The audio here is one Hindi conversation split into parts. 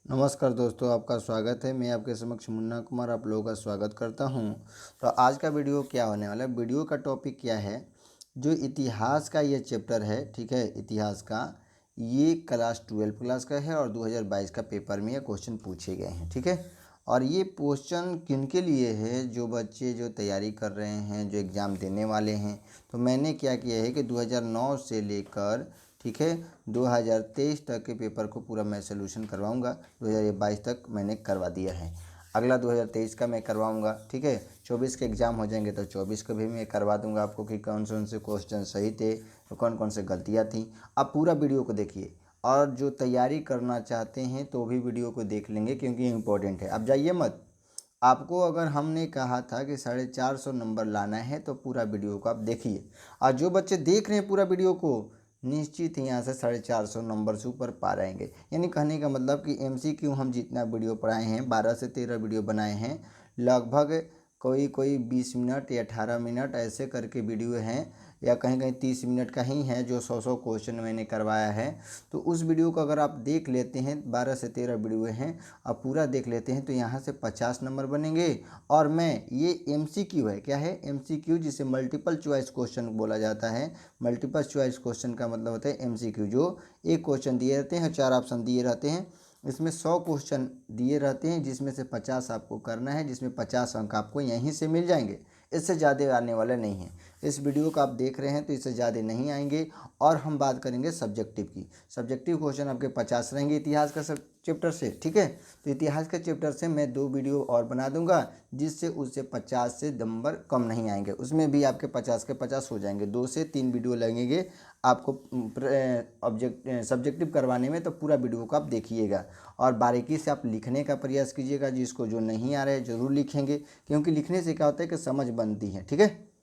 नमस्कार दोस्तों, आपका स्वागत है। मैं आपके समक्ष मुन्ना कुमार आप लोगों का स्वागत करता हूं। तो आज का वीडियो क्या होने वाला है, वीडियो का टॉपिक क्या है, जो इतिहास का ये चैप्टर है, ठीक है। इतिहास का ये क्लास 12 क्लास का है और 2022 का पेपर में ये क्वेश्चन पूछे गए हैं, ठीक है। और ये क्वेश्चन किन के लिए है, जो बच्चे जो तैयारी कर रहे हैं, जो एग्ज़ाम देने वाले हैं। तो मैंने क्या किया है कि 2009 से लेकर, ठीक है, 2023 तक के पेपर को पूरा मैं सोल्यूशन करवाऊंगा। 2022 तक मैंने करवा दिया है, अगला 2023 का मैं करवाऊंगा, ठीक है। 24 के एग्ज़ाम हो जाएंगे तो 24 का भी मैं करवा दूंगा आपको कि कौन से क्वेश्चन सही थे और कौन कौन से गलतियाँ थी। आप पूरा वीडियो को देखिए, और जो तैयारी करना चाहते हैं तो भी वीडियो को देख लेंगे क्योंकि इम्पोर्टेंट है। आप जाइए मत, आपको अगर हमने कहा था कि 450 नंबर लाना है तो पूरा वीडियो को आप देखिए। और जो बच्चे देख रहे हैं पूरा वीडियो को, निश्चित ही यहाँ से 450 नंबर से ऊपर पा रहेंगे। यानी कहने का मतलब कि MCQ हम जितना वीडियो पढ़ाए हैं, 12 से 13 वीडियो बनाए हैं, लगभग कोई कोई 20 मिनट या 18 मिनट ऐसे करके वीडियो हैं, या कहीं कहीं 30 मिनट का ही है, जो 100 क्वेश्चन मैंने करवाया है। तो उस वीडियो को अगर आप देख लेते हैं, 12 से 13 वीडियो हैं, आप पूरा देख लेते हैं तो यहाँ से 50 नंबर बनेंगे। और मैं ये MCQ है, क्या है MCQ, जिसे मल्टीपल चॉइस क्वेश्चन बोला जाता है। मल्टीपल चॉइस क्वेश्चन का मतलब होता है MCQ, जो एक क्वेश्चन दिए रहते हैं, 4 ऑप्शन दिए रहते हैं, इसमें 100 क्वेश्चन दिए रहते हैं, जिसमें से 50 आपको करना है, जिसमें 50 अंक आपको यहीं से मिल जाएंगे। इससे ज़्यादा आने वाले नहीं हैं। इस वीडियो को आप देख रहे हैं तो इससे ज़्यादा नहीं आएंगे। और हम बात करेंगे सब्जेक्टिव की। सब्जेक्टिव क्वेश्चन आपके 50 रहेंगे इतिहास का सब चैप्टर से, ठीक है। तो इतिहास के चैप्टर से मैं 2 वीडियो और बना दूंगा, जिससे उससे 50 से नंबर कम नहीं आएंगे, उसमें भी आपके 50 के 50 हो जाएंगे। 2 से 3 वीडियो लगेंगे आपको सब्जेक्टिव करवाने में, तो पूरा वीडियो को आप देखिएगा और बारीकी से आप लिखने का प्रयास कीजिएगा। जिसको जो नहीं आ रहा है ज़रूर लिखेंगे, क्योंकि लिखने से क्या होता है कि समझ बनती है, ठीक है।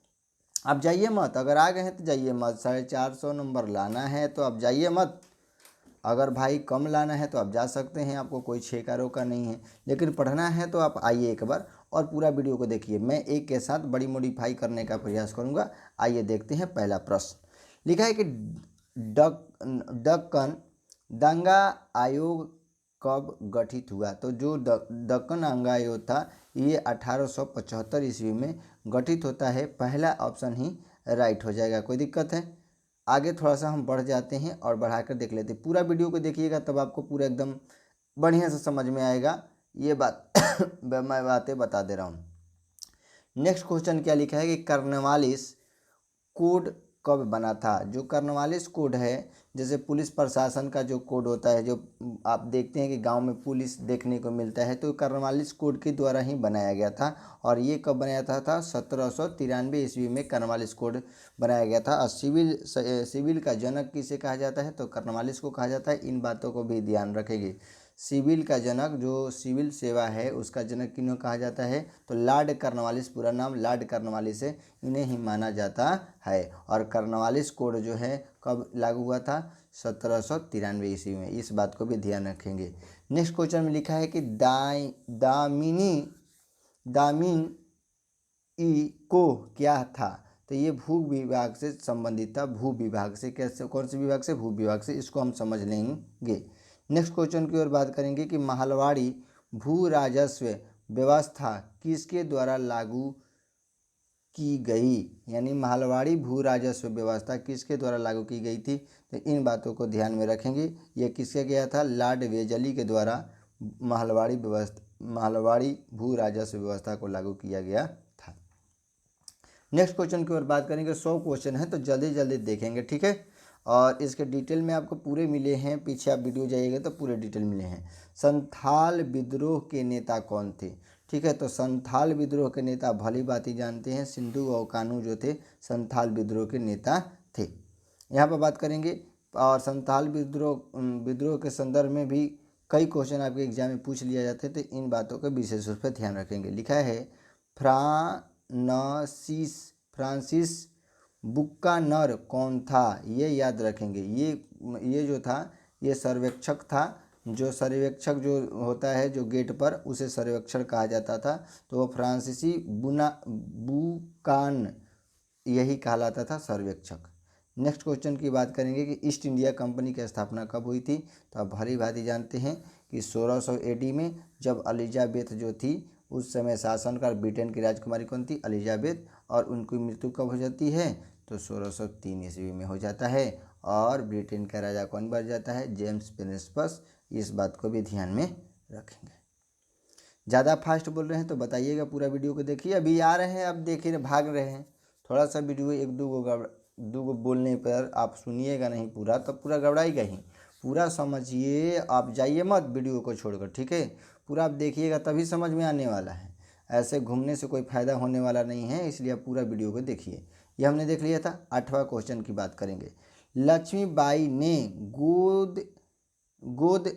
आप जाइए मत, अगर आ गए हैं तो जाइए मत। 450 नंबर लाना है तो आप जाइए मत। अगर भाई कम लाना है तो आप जा सकते हैं, आपको कोई छेका रोका नहीं है। लेकिन पढ़ना है तो आप आइए एक बार और पूरा वीडियो को देखिए। मैं एक के साथ बड़ी मॉडिफाई करने का प्रयास करूंगा। आइए देखते हैं पहला प्रश्न। लिखा है कि दक्कन दंगा आयोग कब गठित हुआ। तो जो दक्कन दंगा आयोग था, ये 1875 ईस्वी में गठित होता है। पहला ऑप्शन ही राइट हो जाएगा। कोई दिक्कत है? आगे थोड़ा सा हम बढ़ जाते हैं और बढ़ाकर देख लेते हैं। पूरा वीडियो को देखिएगा तब आपको पूरा एकदम बढ़िया से समझ में आएगा। ये बात मैं बातें बता दे रहा हूँ। नेक्स्ट क्वेश्चन क्या लिखा है कि कर्नवालिस कोड कब बना था। जो कर्नवालिस कोड है, जैसे पुलिस प्रशासन का जो कोड होता है, जो आप देखते हैं कि गांव में पुलिस देखने को मिलता है, तो कर्नवालिस कोड के द्वारा ही बनाया गया था। और ये कब बनाया था 1793 ईस्वी में कर्नवालिस कोड बनाया गया था। और सिविल का जनक किसे कहा जाता है, तो कर्नवालिस को कहा जाता है। इन बातों को भी ध्यान रखेंगे। सिविल का जनक, जो सिविल सेवा है उसका जनक किन्हें कहा जाता है, तो लॉर्ड कर्नवालिस, पूरा नाम लॉर्ड कर्नवालिस है, इन्हें ही माना जाता है। और कर्नवालिस कोड जो है कब लागू हुआ था, 1793 ईस्वी में। इस बात को भी ध्यान रखेंगे। नेक्स्ट क्वेश्चन में लिखा है कि दामिन ई को क्या था। तो ये भू विभाग से संबंधित था। भू विभाग से, कैसे, कौन से विभाग से, भू विभाग से। इसको हम समझ लेंगे। नेक्स्ट क्वेश्चन की ओर बात करेंगे कि महलवाड़ी भू राजस्व व्यवस्था किसके द्वारा लागू की गई। यानी महलवाड़ी भू राजस्व व्यवस्था किसके द्वारा लागू की गई थी, तो इन बातों को ध्यान में रखेंगे। यह किसके गया था, लॉर्ड वेजली के द्वारा महलवाड़ी भू राजस्व व्यवस्था को लागू किया गया था। नेक्स्ट क्वेश्चन की ओर बात करेंगे। 100 क्वेश्चन है तो जल्दी जल्दी देखेंगे, ठीक है। और इसके डिटेल में आपको पूरे मिले हैं, पीछे आप वीडियो जाइएगा तो पूरे डिटेल मिले हैं। संथाल विद्रोह के नेता कौन थे, ठीक है। तो संथाल विद्रोह के नेता भली भांति जानते हैं, सिंधु और कान्हू जो थे संथाल विद्रोह के नेता थे। यहाँ पर बात करेंगे। और संथाल विद्रोह के संदर्भ में भी कई क्वेश्चन आपके एग्जाम में पूछ लिया जाते हैं, तो इन बातों का विशेष रूप से ध्यान रखेंगे। लिखा है फ्रांसिस बुकानर कौन था, ये याद रखेंगे। ये जो था, ये सर्वेक्षक था। जो सर्वेक्षक जो होता है जो गेट पर, उसे सर्वेक्षण कहा जाता था। तो वो फ्रांसीसी बुकान यही कहलाता था, सर्वेक्षक। नेक्स्ट क्वेश्चन की बात करेंगे कि ईस्ट इंडिया कंपनी की स्थापना कब हुई थी। तो आप भली भांति जानते हैं कि 1600 AD में जब एलिजाबेथ जो थी उस समय शासनकाल ब्रिटेन की राजकुमारी कौन थी, एलिजाबेथ, और उनकी मृत्यु कब हो जाती है, तो 1603 ईस्वी में हो जाता है। और ब्रिटेन का राजा कौन बन जाता है, जेम्स प्रिंसपस। इस बात को भी ध्यान में रखेंगे। ज़्यादा फास्ट बोल रहे हैं तो बताइएगा, पूरा वीडियो को देखिए। अभी आ रहे हैं, अब देखिए भाग रहे हैं, थोड़ा सा वीडियो एक दो गो बोलने पर आप सुनिएगा नहीं पूरा, तब पूरा गड़बड़ाएगा ही। पूरा समझिए, आप जाइए मत वीडियो को छोड़कर, ठीक है। पूरा आप देखिएगा तभी समझ में आने वाला है, ऐसे घूमने से कोई फ़ायदा होने वाला नहीं है, इसलिए आप पूरा वीडियो को देखिए। ये हमने देख लिया था। 8वां क्वेश्चन की बात करेंगे। लक्ष्मीबाई ने गोद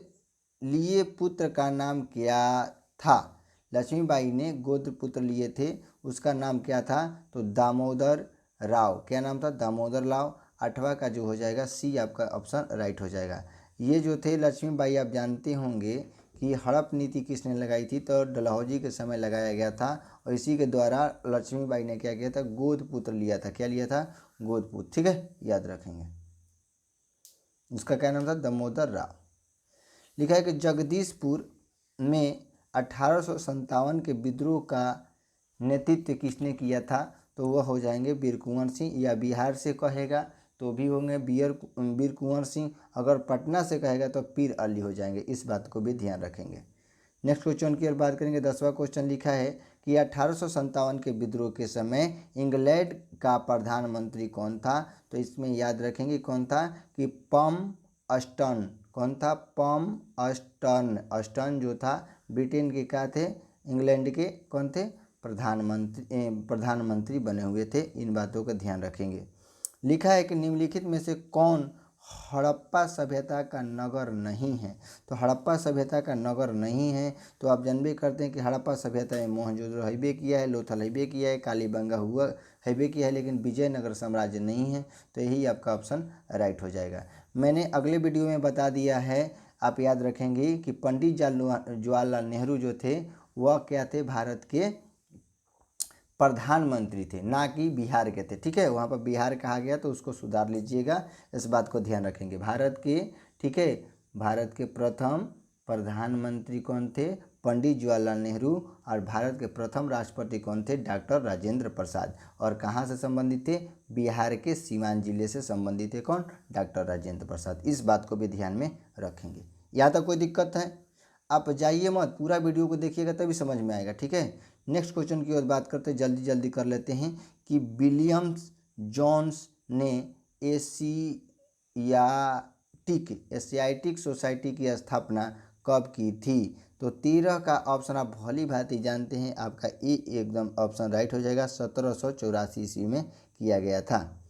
लिए पुत्र का नाम क्या था। लक्ष्मीबाई ने गोद पुत्र लिए थे, उसका नाम क्या था, तो दामोदर राव। क्या नाम था, दामोदर राव। 8वां का जो हो जाएगा सी आपका ऑप्शन राइट हो जाएगा। ये जो थे लक्ष्मीबाई, आप जानते होंगे कि हड़प नीति किसने लगाई थी, तो डलहौजी के समय लगाया गया था, और इसी के द्वारा लक्ष्मीबाई ने क्या किया था, गोद पुत्र लिया था। क्या लिया था, गोद पुत्र, ठीक है, याद रखेंगे। उसका क्या नाम था, दामोदर राव। लिखा है कि जगदीशपुर में 1857 के विद्रोह का नेतृत्व किसने किया था, तो वह हो जाएंगे वीर कुंवर सिंह, या बिहार से कहेगा तो भी होंगे वीर कुंवर सिंह, अगर पटना से कहेगा तो पीर अली हो जाएंगे। इस बात को भी ध्यान रखेंगे। नेक्स्ट क्वेश्चन की ओर बात करेंगे। 10वां क्वेश्चन लिखा है कि 1857 के विद्रोह के समय इंग्लैंड का प्रधानमंत्री कौन था, तो इसमें याद रखेंगे कौन था, कि पम अस्टन। कौन था, पम अस्टन। अस्टन जो था ब्रिटेन के क्या थे, इंग्लैंड के कौन थे, प्रधानमंत्री बने हुए थे। इन बातों का ध्यान रखेंगे। लिखा है कि निम्नलिखित में से कौन हड़प्पा सभ्यता का नगर नहीं है, तो हड़प्पा सभ्यता का नगर नहीं है, तो आप जानबे करते हैं कि हड़प्पा सभ्यता में मोहनजोदड़ो हैबे किया है, लोथल हैबे किया है, कालीबंगा हुआ हैबे किया है, लेकिन विजयनगर साम्राज्य नहीं है, तो यही आपका ऑप्शन राइट हो जाएगा। मैंने अगले वीडियो में बता दिया है, आप याद रखेंगे कि पंडित जवाहरलाल नेहरू जो थे वह क्या थे, भारत के प्रधानमंत्री थे, ना कि बिहार के थे, ठीक है। वहाँ पर बिहार कहा गया तो उसको सुधार लीजिएगा, इस बात को ध्यान रखेंगे। भारत के, ठीक है, भारत के प्रथम प्रधानमंत्री कौन थे, पंडित जवाहरलाल नेहरू, और भारत के प्रथम राष्ट्रपति कौन थे, डॉक्टर राजेंद्र प्रसाद। और कहाँ से संबंधित थे, बिहार के सीवान जिले से संबंधित थे, कौन, डॉक्टर राजेंद्र प्रसाद। इस बात को भी ध्यान में रखेंगे। यहाँ तक कोई दिक्कत है, आप जाइए मत, पूरा वीडियो को देखिएगा तभी समझ में आएगा, ठीक है। नेक्स्ट क्वेश्चन की ओर बात करते हैं, जल्दी जल्दी कर लेते हैं कि विलियम्स जोन्स ने एशियाटिक सोसाइटी की स्थापना कब की थी, तो 13 का ऑप्शन आप भली भांति जानते हैं, आपका ए एकदम ऑप्शन राइट हो जाएगा। 1784 ईस्वी में किया गया था।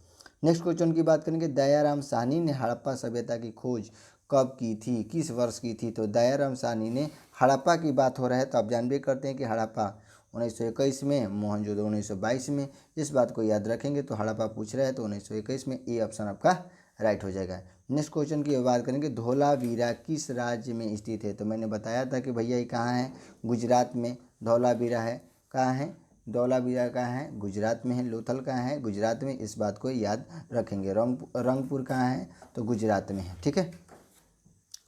नेक्स्ट क्वेश्चन की बात करेंगे। दयाराम साहनी ने हड़प्पा सभ्यता की खोज कब की थी, किस वर्ष की थी, तो दयाराम साहनी ने, हड़प्पा की बात हो रहा है तो आप जानबे करते हैं कि हड़प्पा 1921 में, मोहनजोदड़ो 1922 में। इस बात को याद रखेंगे, तो हड़प्पा पूछ रहा है तो 1921 में, ए ऑप्शन आपका राइट हो जाएगा। नेक्स्ट क्वेश्चन की बात करेंगे। धौलावीरा किस राज्य में स्थित है, तो मैंने बताया था कि भैया ये कहाँ है, गुजरात में धौलावीरा है। कहाँ है, धौलावीरा कहाँ है, गुजरात में है। लोथल कहाँ है, गुजरात में। इस बात को याद रखेंगे। रंगपुर कहाँ है, तो गुजरात में है, ठीक है।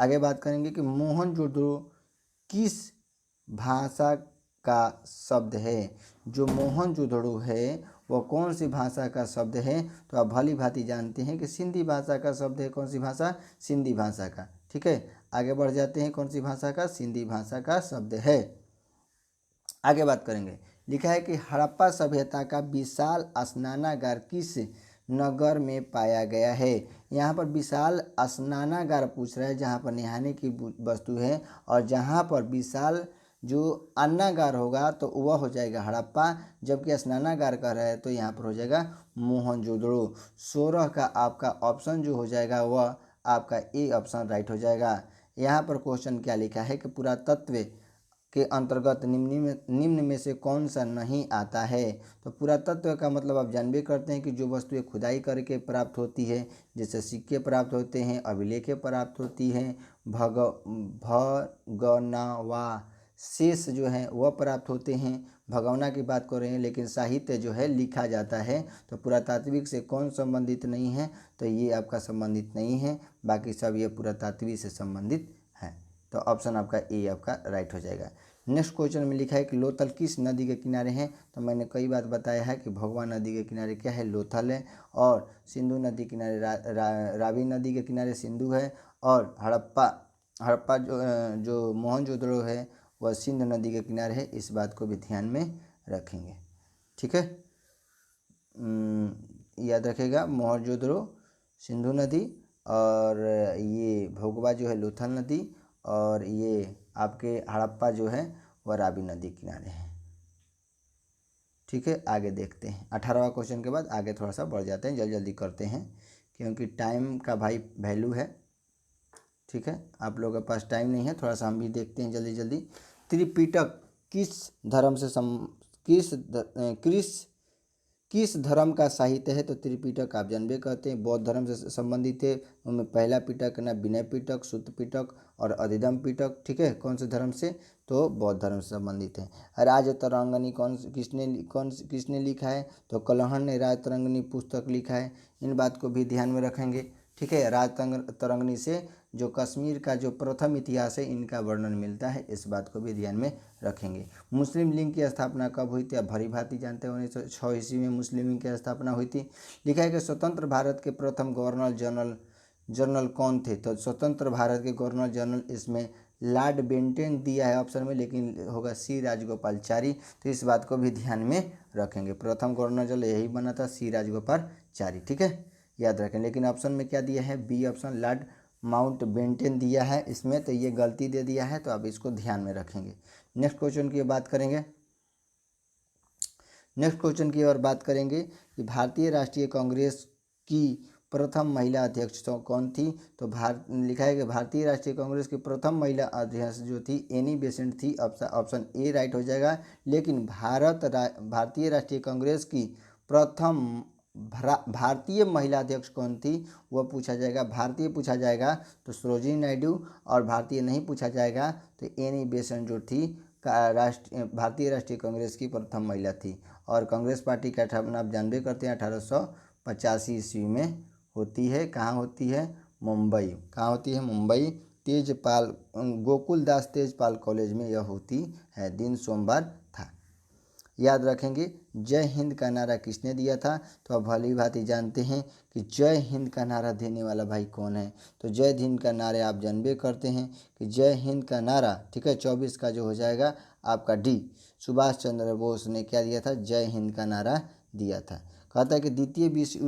आगे बात करेंगे कि मोहनजोदड़ो किस भाषा का शब्द है, जो मोहनजोदड़ो है वह कौन सी भाषा का शब्द है, तो आप भली भांति जानते हैं कि सिंधी भाषा का शब्द है। कौन सी भाषा, सिंधी भाषा का, ठीक है। आगे बढ़ जाते हैं, कौन सी भाषा का, सिंधी भाषा का शब्द है। आगे बात करेंगे। लिखा है कि हड़प्पा सभ्यता का विशाल स्नानागार किस नगर में पाया गया है। यहाँ पर विशाल स्नानागार पूछ रहा है, जहाँ पर नहाने की वस्तु है, और जहाँ पर विशाल जो अन्नागार होगा तो वह हो जाएगा हड़प्पा, जबकि स्नानागार कह रहा है तो यहाँ पर हो जाएगा मोहनजोदड़ो। 16 का आपका ऑप्शन जो हो जाएगा वह आपका ए ऑप्शन राइट हो जाएगा। यहाँ पर क्वेश्चन क्या लिखा है कि पुरातत्व के अंतर्गत निम्न में से कौन सा नहीं आता है, तो पुरातत्व का मतलब आप जानबे करते हैं कि जो वस्तुएं खुदाई करके प्राप्त होती है, जैसे सिक्के प्राप्त होते हैं, अभिलेखें प्राप्त होती हैं, भगवनावशेष जो हैं वह प्राप्त होते हैं। भगवना की बात कर रहे हैं, लेकिन साहित्य जो है लिखा जाता है, तो पुरातात्विक से कौन संबंधित नहीं है, तो ये आपका संबंधित नहीं है, बाकी सब ये पुरातात्विक से संबंधित है। तो ऑप्शन आपका ए आपका राइट हो जाएगा। नेक्स्ट क्वेश्चन में लिखा है कि लोथल किस नदी के किनारे हैं, तो मैंने कई बार बताया है कि भगवा नदी के किनारे क्या है, लोथल है, और सिंधु नदी के किनारे रावी नदी के किनारे सिंधु है, और हड़प्पा जो मोहनजोदड़ो है वह सिंध नदी के किनारे है। इस बात को भी ध्यान में रखेंगे, ठीक है। याद रखेगा, मोहनजोदड़ो सिंधु नदी, और ये भोगवा जो है लोथल नदी, और ये आपके हड़प्पा जो है वह रावी नदी किनारे है, ठीक है। आगे देखते हैं 18वां क्वेश्चन के बाद आगे थोड़ा सा बढ़ जाते हैं, जल्दी जल्दी करते हैं क्योंकि टाइम का भाई वैल्यू है, ठीक है। आप लोगों के पास टाइम नहीं है, थोड़ा सा हम भी देखते हैं जल्दी जल्दी। त्रिपिटक किस धर्म से किस धर्म का साहित्य है, तो त्रिपिटक आप जानबे करते हैं बौद्ध धर्म से संबंधित है। उनमें पहला पिटक ना विनय पिटक, सुत्त पिटक और अधिगम पिटक, ठीक है। कौन से धर्म से, तो बौद्ध धर्म से संबंधित है। राज तरंगिणी किसने लिखा है, तो कलहण ने राज तरंगिणी पुस्तक लिखा है। इन बात को भी ध्यान में रखेंगे, ठीक है। राज तरंगिणी से जो कश्मीर का जो प्रथम इतिहास है इनका वर्णन मिलता है, इस बात को भी ध्यान में रखेंगे। मुस्लिम लीग की स्थापना कब हुई थी, आप भली भांति जानते हैं 1906 ईस्वी में मुस्लिम लीग की स्थापना हुई थी। लिखा है कि स्वतंत्र भारत के प्रथम गवर्नर जनरल कौन थे, तो स्वतंत्र भारत के गवर्नर जनरल इसमें लॉर्ड बेंटेन दिया है ऑप्शन में, लेकिन होगा सी राजगोपालाचारी। तो इस बात को भी ध्यान में रखेंगे, प्रथम गवर्नर जनरल यही बना था, सी राजगोपालाचारी, ठीक है, याद रखें। लेकिन ऑप्शन में क्या दिया है, B option Lord Mountbatten दिया है इसमें, तो ये गलती दे दिया है, तो आप इसको ध्यान में रखेंगे। नेक्स्ट क्वेश्चन की बात करेंगे। नेक्स्ट क्वेश्चन की और बात करेंगे कि भारतीय राष्ट्रीय कांग्रेस की प्रथम महिला अध्यक्ष तो कौन थी, तो लिखा है कि भारतीय राष्ट्रीय कांग्रेस की प्रथम महिला अध्यक्ष जो थी एनी बेसेंट थी, ऑप्शन ए राइट हो जाएगा। लेकिन भारतीय राष्ट्रीय कांग्रेस की प्रथम भारतीय महिला अध्यक्ष कौन थी, वह पूछा जाएगा। भारतीय पूछा जाएगा तो सरोजिनी नायडू, और भारतीय नहीं पूछा जाएगा तो एनी बेसेंट जो थी भारतीय राष्ट्रीय कांग्रेस की प्रथम महिला थी। और कांग्रेस पार्टी का स्थापना आप जानबे करते हैं 1885 ईस्वी में होती है। कहाँ होती है, मुंबई। कहाँ होती है, मुंबई। तेजपाल गोकुलदास तेजपाल कॉलेज में यह होती है, दिन सोमवार था। याद रखेंगे, जय हिंद का नारा किसने दिया था, तो आप भली भांति जानते हैं कि जय हिंद का नारा देने वाला भाई कौन है, तो जय हिंद का नारे आप जानबे करते हैं कि जय हिंद का नारा, ठीक है, 24 का जो हो जाएगा आपका डी, सुभाष चंद्र बोस ने क्या दिया था, जय हिंद का नारा दिया था। कहता है कि द्वितीय विश्व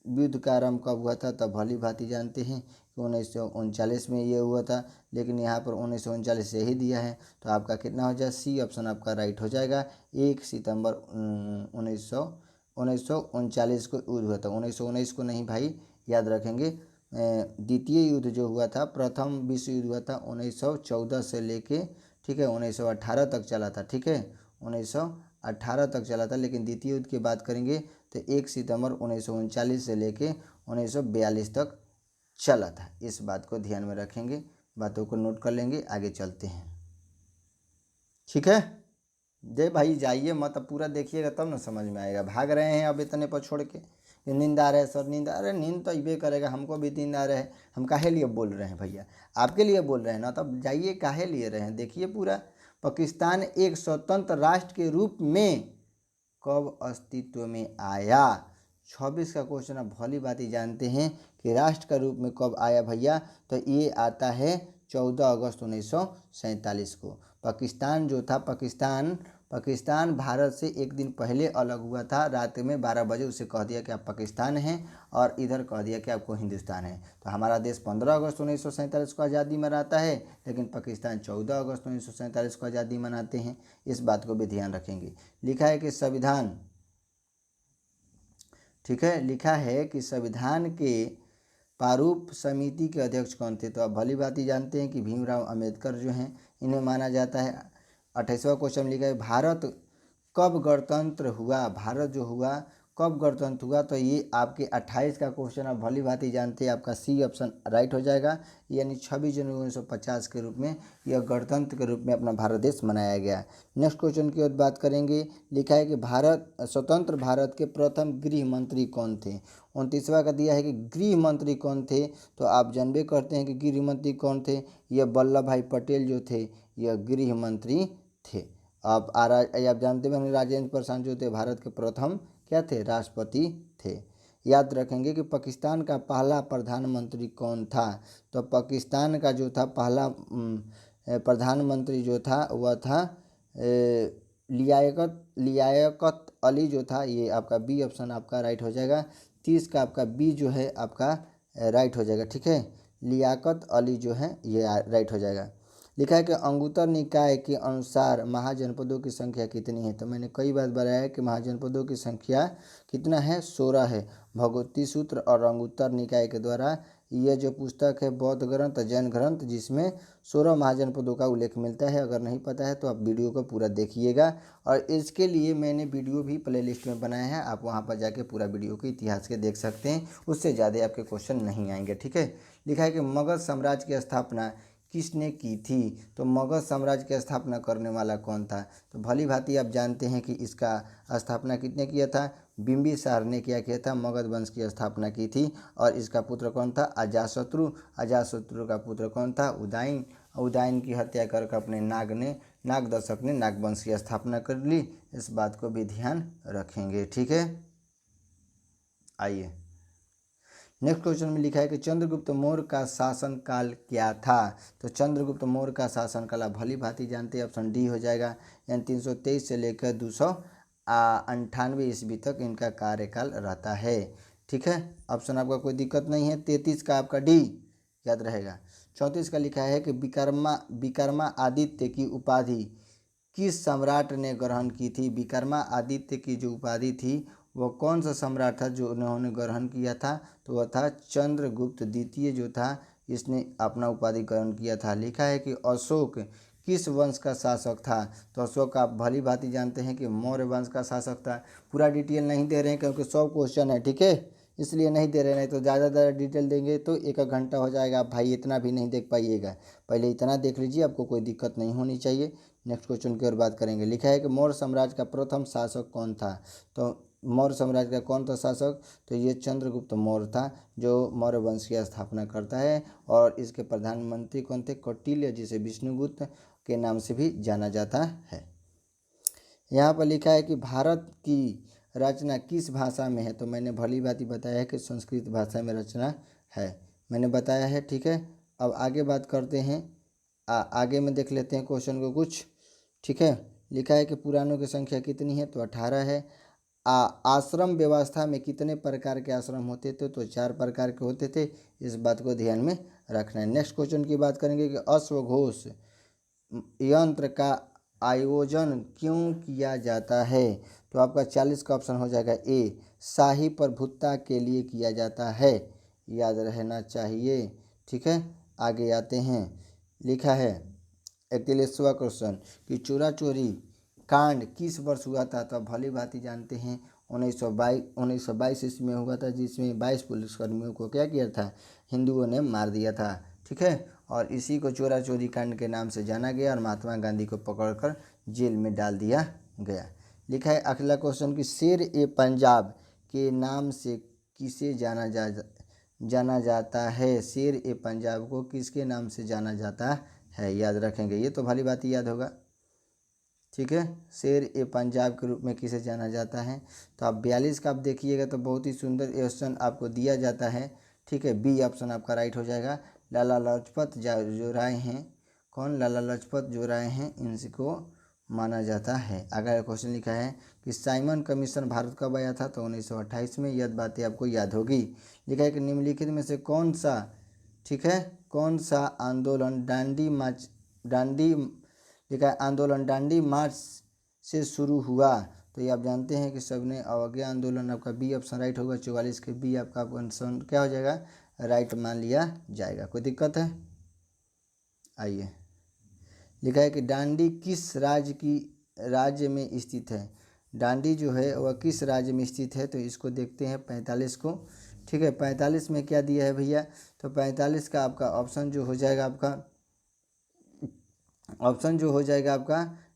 युद्ध का आरंभ कब हुआ था, तब भली भांति जानते हैं कि 1939 में ये हुआ था, लेकिन यहाँ पर 1939 से ही दिया है, तो आपका कितना हो जाए, सी ऑप्शन आपका राइट हो जाएगा। 1 सितंबर 1939 को युद्ध हुआ था, 1919 को नहीं भाई, याद रखेंगे। द्वितीय युद्ध जो हुआ था, प्रथम विश्व युद्ध हुआ था 1914 से लेके, ठीक है, 1918 तक चला था, ठीक है, 1918 तक चला था। लेकिन द्वितीय युद्ध की बात करेंगे तो 1 सितंबर 1939 से लेके 1942 तक चला था। इस बात को ध्यान में रखेंगे, बातों को नोट कर लेंगे, आगे चलते हैं, ठीक है। जय भाई जाइए मत, अब पूरा देखिएगा तब ना समझ में आएगा। भाग रहे हैं अब इतने पर छोड़ के, ये नींद आ रहा है सर, नींद, अरे नींद तो अबे करेगा, हमको भी नींद आ रहा है, हम काहे लिए बोल रहे हैं भैया, आपके लिए बोल रहे हैं ना, तब जाइए, काहे लिए रहे हैं, देखिए पूरा। पाकिस्तान एक स्वतंत्र राष्ट्र के रूप में कब अस्तित्व में आया, 26 का क्वेश्चन आप भली बात ही जानते हैं कि राष्ट्र का रूप में कब आया भैया, तो ये आता है 14 अगस्त 1947 को। पाकिस्तान जो था, पाकिस्तान भारत से एक दिन पहले अलग हुआ था, रात में 12 बजे उसे कह दिया कि आप पाकिस्तान हैं, और इधर कह दिया कि आपको हिंदुस्तान है। तो हमारा देश 15 अगस्त 1947 को आज़ादी मनाता है, लेकिन पाकिस्तान 14 अगस्त 1947 को आज़ादी मनाते हैं, इस बात को भी ध्यान रखेंगे। लिखा है कि संविधान, ठीक है, लिखा है कि संविधान के प्रारूप समिति के अध्यक्ष कौन थे, तो आप भली बात ही जानते हैं कि भीमराव अंबेडकर जो हैं, इन्हें माना जाता है। 28वां क्वेश्चन लिखा है, भारत कब गणतंत्र हुआ, भारत जो हुआ कब गणतंत्र हुआ, तो ये आपके 28 का क्वेश्चन आप भली भांति जानते हैं, आपका सी ऑप्शन राइट हो जाएगा। यानी 26 जनवरी 1950 के रूप में यह गणतंत्र के रूप में अपना भारत देश मनाया गया। नेक्स्ट क्वेश्चन की ओर बात करेंगे। लिखा है कि स्वतंत्र भारत के प्रथम गृह मंत्री कौन थे। 29वां का दिया है कि गृह मंत्री कौन थे, तो आप जानबे करते हैं कि गृह मंत्री कौन थे। यह वल्लभ भाई पटेल जो थे यह गृह मंत्री थे। आप जानते हैं राजेंद्र प्रसाद जो थे भारत के प्रथम क्या थे, राष्ट्रपति थे। याद रखेंगे कि पाकिस्तान का पहला प्रधानमंत्री कौन था, तो पाकिस्तान का जो था पहला प्रधानमंत्री जो था वह था लियाकत अली जो था। ये आपका बी ऑप्शन आपका राइट हो जाएगा। 30 का आपका बी जो है आपका राइट हो जाएगा, ठीक है। लियाकत अली जो है ये राइट हो जाएगा। लिखा है कि अंगुत्तर निकाय के अनुसार महाजनपदों की संख्या कितनी है, तो मैंने कई बार बताया है कि महाजनपदों की संख्या कितना है, 16 है। भगवती सूत्र और अंगुत्तर निकाय के द्वारा यह जो पुस्तक है बौद्ध ग्रंथ जैन ग्रंथ, जिसमें 16 महाजनपदों का उल्लेख मिलता है। अगर नहीं पता है तो आप वीडियो को पूरा देखिएगा, और इसके लिए मैंने वीडियो भी प्लेलिस्ट में बनाया है, आप वहां पर जाके पूरा वीडियो के इतिहास के देख सकते हैं, उससे ज़्यादा आपके क्वेश्चन नहीं आएंगे, ठीक है। लिखा है कि मगध साम्राज्य की स्थापना किसने की थी, तो मगध साम्राज्य की स्थापना करने वाला कौन था, तो भली भांति आप जानते हैं कि इसका स्थापना किसने किया था, बिंबिसार ने क्या किया था, मगध वंश की स्थापना की थी। और इसका पुत्र कौन था, अजातशत्रु। अजातशत्रु का पुत्र कौन था, उदयन। उदयन की हत्या करके अपने नागदर्शक ने नागवंश की स्थापना कर ली। इस बात को भी ध्यान रखेंगे, ठीक है। आइए नेक्स्ट क्वेश्चन में लिखा है कि चंद्रगुप्त मौर्य का शासन काल क्या था, तो चंद्रगुप्त मौर्य का शासन काल आप भली भांति जानते हैं, ऑप्शन डी हो जाएगा। यानी 323 से लेकर 298 ईस्वी तक इनका कार्यकाल रहता है, ठीक है। ऑप्शन आपका कोई दिक्कत नहीं है। 33 का आपका डी याद रहेगा। 34 का लिखा है कि विक्रमादित्य की उपाधि किस सम्राट ने ग्रहण की थी। विक्रमादित्य की जो उपाधि थी वो कौन सा सम्राट था जो उन्होंने ग्रहण किया था, तो वह था चंद्रगुप्त द्वितीय जो था, इसने अपना उपाधि ग्रहण किया था। लिखा है कि अशोक किस वंश का शासक था, तो अशोक आप भली भांति जानते हैं कि मौर्य वंश का शासक था। पूरा डिटेल नहीं दे रहे हैं क्योंकि 100 क्वेश्चन है, ठीक है, इसलिए नहीं दे रहे हैं। नहीं तो ज़्यादा डिटेल देंगे तो एक घंटा हो जाएगा, आप भाई इतना भी नहीं देख पाइएगा। पहले इतना देख लीजिए, आपको कोई दिक्कत नहीं होनी चाहिए। नेक्स्ट क्वेश्चन की ओर बात करेंगे। लिखा है कि मौर्य साम्राज्य का प्रथम शासक कौन था, तो मौर्य साम्राज्य का कौन था शासक, तो ये चंद्रगुप्त मौर्य था जो मौर्य वंश की स्थापना करता है। और इसके प्रधानमंत्री कौन थे, कौटिल्य, जिसे विष्णुगुप्त के नाम से भी जाना जाता है। यहाँ पर लिखा है कि भारत की रचना किस भाषा में है, तो मैंने भली भांति बताया है कि संस्कृत भाषा में रचना है, मैंने बताया है, ठीक है। अब आगे बात करते हैं, आगे में देख लेते हैं क्वेश्चन को कुछ, ठीक है। लिखा है कि पुराणों की संख्या कितनी है, तो 18 है। आश्रम व्यवस्था में कितने प्रकार के आश्रम होते थे, तो 4 प्रकार के होते थे, इस बात को ध्यान में रखना है। नेक्स्ट क्वेश्चन की बात करेंगे कि अश्वघोष यंत्र का आयोजन क्यों किया जाता है, तो आपका 40 का ऑप्शन हो जाएगा ए, शाही प्रभुत्ता के लिए किया जाता है, याद रहना चाहिए, ठीक है। आगे आते हैं। लिखा है 41वां क्वेश्चन कि चोरा चोरी कांड किस वर्ष हुआ था, तो आप भली भांति जानते हैं 1922 ईस्वी में हुआ था, जिसमें 22 पुलिसकर्मियों को क्या किया था, हिंदुओं ने मार दिया था, ठीक है। और इसी को चोरा चोरी कांड के नाम से जाना गया और महात्मा गांधी को पकड़कर जेल में डाल दिया गया। लिखा है अगला क्वेश्चन कि शेर ए पंजाब के नाम से किसे जाना जाता है, शेर ए पंजाब को किसके नाम से जाना जाता है, याद रखेंगे, ये तो भली बात याद होगा, ठीक है। शेर ए पंजाब के रूप में किसे जाना जाता है, तो आप 42 का आप देखिएगा तो बहुत ही सुंदर क्वेश्चन आपको दिया जाता है, ठीक है। बी ऑप्शन आपका राइट हो जाएगा। लाला लाजपत जो राय हैं, कौन, लाला लाजपत जो राय हैं, इनको माना जाता है। अगर क्वेश्चन लिखा है कि साइमन कमीशन भारत कब आया था, तो 1928 में, यह बातें आपको याद होगी। लिखा है कि निम्नलिखित में से कौन सा, ठीक है, कौन सा आंदोलन दांडी लिखा है आंदोलन दांडी मार्च से शुरू हुआ, तो ये आप जानते हैं कि सबने अवज्ञा आंदोलन, आपका बी ऑप्शन राइट होगा। 44 के बी आपका आंसर क्या हो जाएगा, राइट मान लिया जाएगा। कोई दिक्कत है, आइए। लिखा है कि दांडी किस राज्य में स्थित है, डांडी जो है वह किस राज्य में स्थित है, तो इसको देखते हैं 45 को। ठीक है, 45 में क्या दिया है भैया, तो 45 का आपका ऑप्शन जो हो जाएगा आपका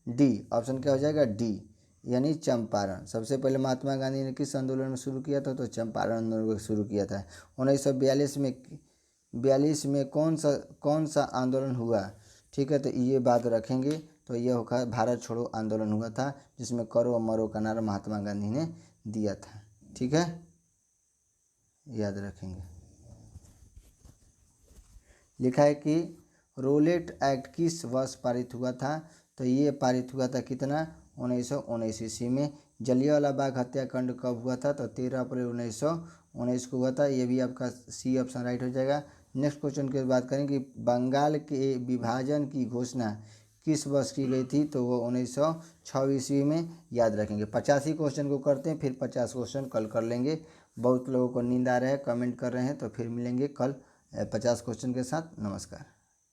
डी। ऑप्शन क्या हो जाएगा, डी, यानी चंपारण। सबसे पहले महात्मा गांधी ने किस आंदोलन में शुरू किया था, तो चंपारण आंदोलन शुरू किया था। 1942 में कौन सा आंदोलन हुआ। ठीक है, तो ये बात रखेंगे, तो ये होगा भारत छोड़ो आंदोलन हुआ था, जिसमें करो और मरो का नारा महात्मा गांधी ने दिया था। ठीक है, याद रखेंगे। लिखा है कि रोलेट एक्ट किस वर्ष पारित हुआ था, तो ये पारित हुआ था कितना, 1919 ईस्वी में। जलियांवाला बाग हत्याकांड कब हुआ था, तो 13 अप्रैल 1919 को हुआ था। ये भी आपका सी ऑप्शन राइट हो जाएगा। नेक्स्ट क्वेश्चन की बात करें कि बंगाल के विभाजन की घोषणा किस वर्ष की गई थी, तो वो 1906 ईस्वी में। याद रखेंगे। 85 क्वेश्चन को करते हैं, फिर 50 क्वेश्चन कल कर लेंगे। बहुत लोगों को नींद आ रहा है, कमेंट कर रहे हैं, तो फिर मिलेंगे कल 50 क्वेश्चन के साथ। नमस्कार।